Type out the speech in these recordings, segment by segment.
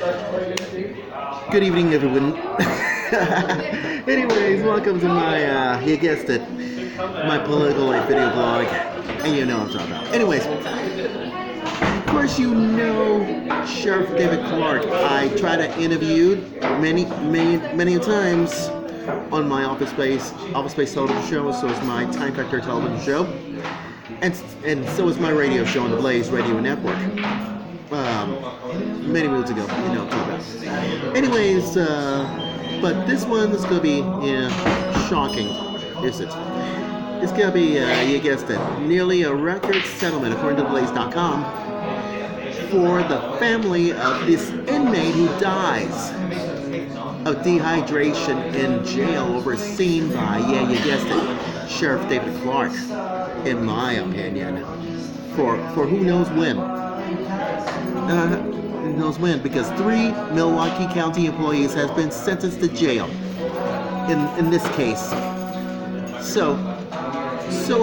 Good evening, everyone. Anyways, welcome to my, you guessed it, my political life video blog. And you know what I'm talking about. Anyways, of course you know Sheriff David Clark. I try to interview many times on my Office Space television show, so is my Time Factor television show. And so is my radio show on the Blaze Radio Network. Many moons ago, you know what I'm talking about. Anyways, but this one is going to be shocking, is it? It's going to be, you guessed it, nearly a record settlement, according to Blaze.com, for the family of this inmate who dies of dehydration in jail, overseen by, yeah, you guessed it, Sheriff David Clark, in my opinion, for who knows when. Who knows when, because 3 Milwaukee County employees has been sentenced to jail in this case. So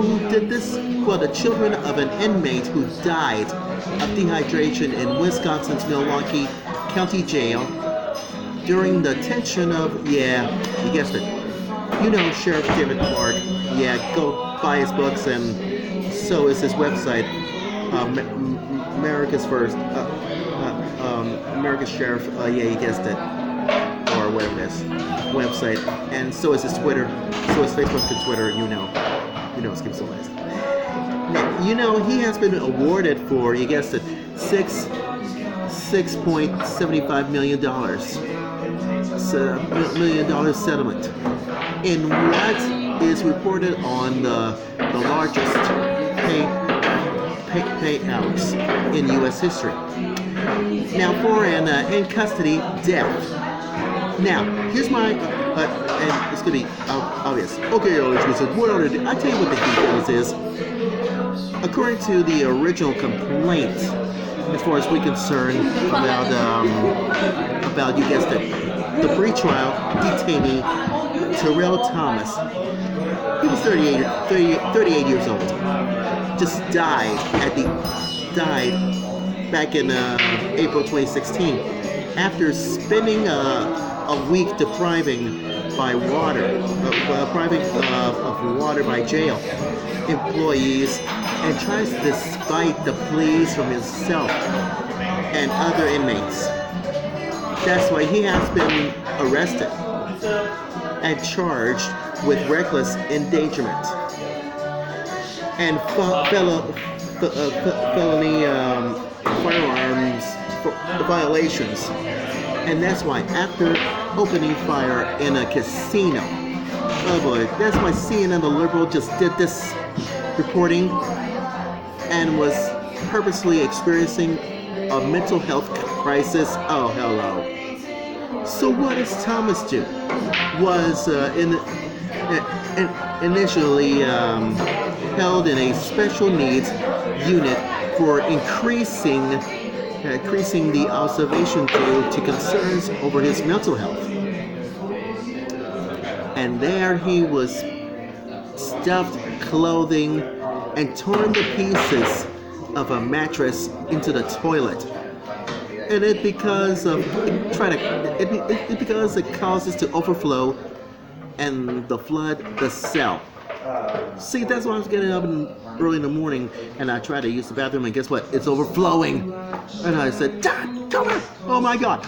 who did this? Well, the children of an inmate who died of dehydration in Wisconsin's Milwaukee County Jail during the detention of, yeah, you guessed it, you know Sheriff David Clark. Yeah, go buy his books, and so is his website, America's First, America's Sheriff, yeah, you guessed it, or whatever it is, website, and so is his Twitter, so is Facebook and Twitter, you know it's Kim Solis. You know, he has been awarded for, you guessed it, $6.75 million settlement in what is reported on the largest payouts in U.S. history. Now, for an in-custody death. Now, here's my, and it's going to be obvious. Okay, what are the, I tell you what the details is. According to the original complaint, as far as we're concerned, about you guessed it, the pretrial detainee Terrell Thomas. He was 38 years old. Just died back in April 2016 after spending a week depriving of water by jail employees, and tries to despite the pleas from himself and other inmates. That's why he has been arrested and charged with reckless endangerment and felony firearms violations. And that's why after opening fire in a casino, oh boy, that's why CNN The Liberal just did this reporting and was purposely experiencing a mental health crisis. Oh, hello. So what does Thomas do? Was initially held in a special needs unit for increasing the observation to concerns over his mental health. And there he was stuffed clothing and torn to pieces of a mattress into the toilet. And it because it causes to overflow and the flood the cell. See, that's why I was getting up early in the morning and I tried to use the bathroom, and guess what? It's overflowing. And I said, Dad, come here! Oh my God!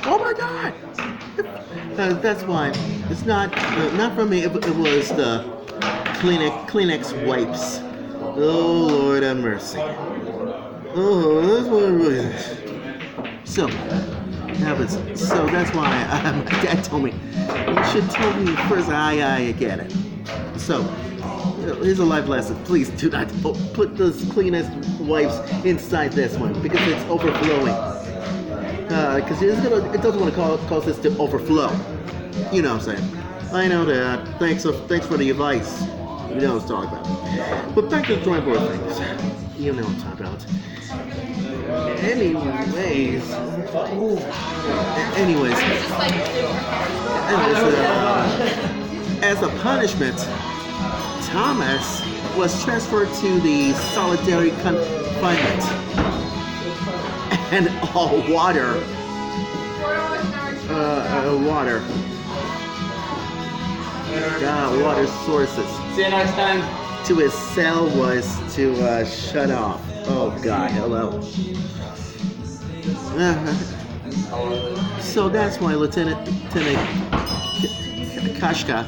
That's why it's not from me. It was the Kleenex wipes. Oh Lord have mercy. Oh, that's what it really is. So that's why my dad told me, you should tell me first. I get it. So here's a life lesson. Please do not put those Kleenex wipes inside this one because it's overflowing. Because it doesn't want to cause this to overflow. You know what I'm saying? I know that. Thanks for the advice. You know what I'm talking about. But back to the drawing board things. You know what I'm talking about. As a punishment, Thomas was transferred to the solitary confinement and all water water. Water sources. See you next time. To his cell was to shut off. Oh God, hello. So that's why Lieutenant Kashka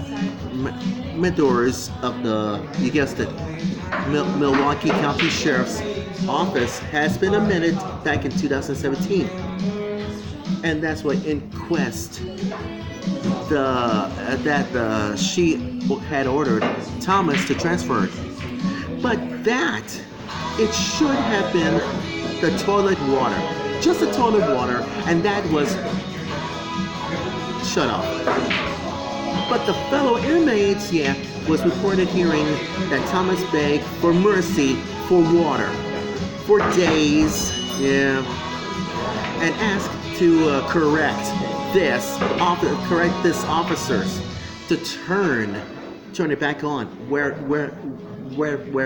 Medors of the, you guessed it, Milwaukee County Sheriff's Office has been amended back in 2017. And that's why inquest she had ordered Thomas to transfer it. But that, it should have been the toilet water. Just the toilet water, and that was shut off. But the fellow inmates, was reported hearing that Thomas begged for mercy for water for days, and asked to correct this officers to turn it back on where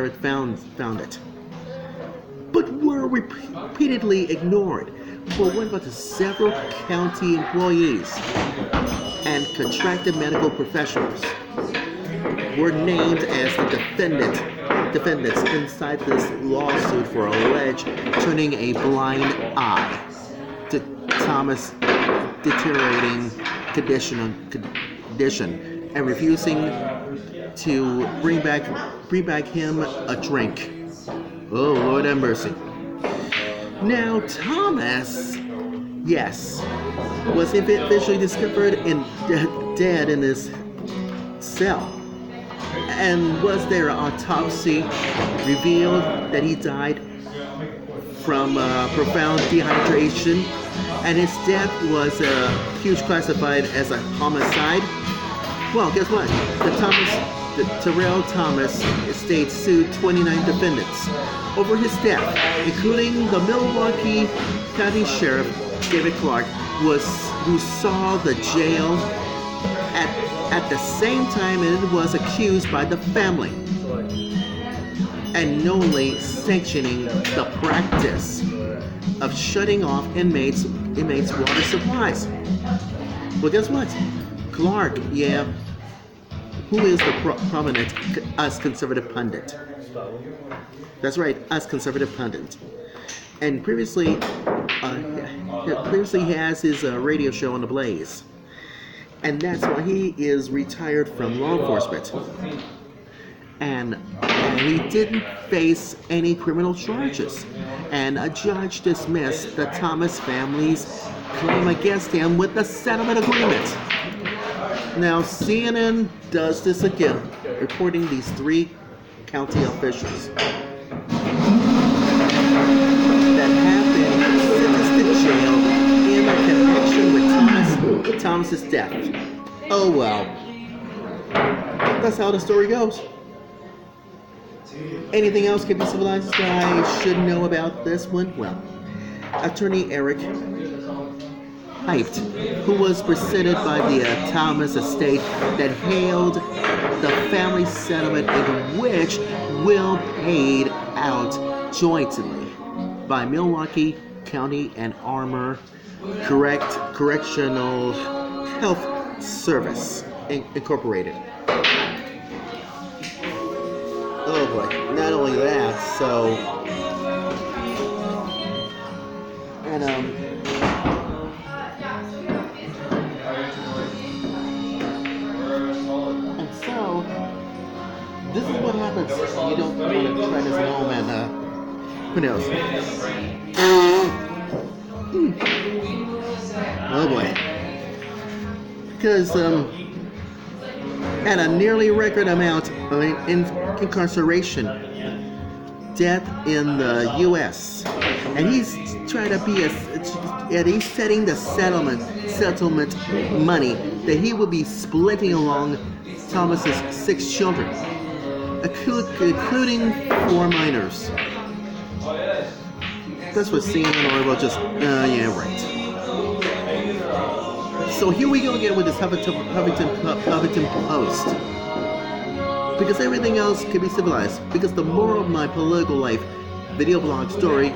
it found it, but were repeatedly ignored. But what about the several county employees and contracted medical professionals were named as the defendants inside this lawsuit for alleged turning a blind eye to Thomas' deteriorating condition and refusing to bring back him a drink. Oh, Lord have mercy. Now, Thomas, was eventually discovered dead in his cell. And was their autopsy revealed that he died from profound dehydration, and his death was classified as a homicide? Well, guess what? Terrell Thomas estate sued 29 defendants over his death, including the Milwaukee County Sheriff David Clark, who saw the jail at the same time and was accused by the family, and knowingly sanctioning the practice of shutting off inmates' water supplies. Well, guess what? Clark, who is the prominent Us Conservative pundit? That's right, Us Conservative pundit. And previously he has his radio show on the Blaze. And that's why he is retired from law enforcement. And he didn't face any criminal charges. And a judge dismissed the Thomas family's claim against him with a settlement agreement. Now, CNN does this again, reporting these 3 county officials that have been sentenced to jail in connection with Thomas's death. Oh well. That's how the story goes. Anything else can be civilized that I should know about this one? Well, attorney Eric Hyped, who was presented by the Thomas estate, that hailed the family settlement in which will paid out jointly by Milwaukee County and Armor Correctional Health Service Incorporated. Oh boy, not only that, this is what happens. You don't want to try this at home, and who knows? Oh boy. Because at a nearly record amount of incarceration death in the U.S., and he's trying to and he's setting the settlement money that he will be splitting along Thomas's 6 children, including 4 minors. That's what CNN will just, yeah, right. So here we go again with this Huffington Post. Because everything else can be civilized. Because the moral of my political life video blog story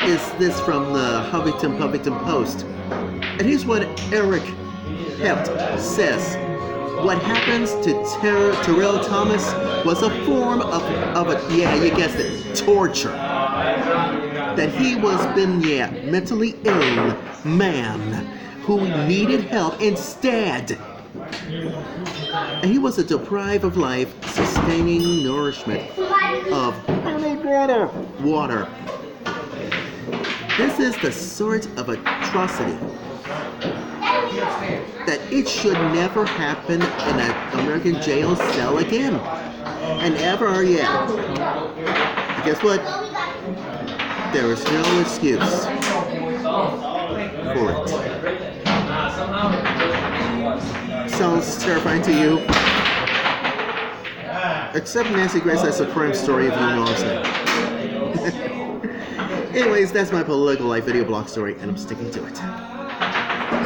is this from the Huffington Post. And here's what Eric Hept says. What happens to Terrell Thomas was a form of yeah, you guessed it, torture. That he was mentally ill man who needed help instead. And he was deprived of life-sustaining nourishment of water. This is the sort of atrocity that it should never happen in an American jail cell again. And ever again. And guess what? There is no excuse for it. Sounds terrifying to you? Except Nancy Grace has a crime story if you know what I'm saying. Anyways, that's my political life video blog story, and I'm sticking to it.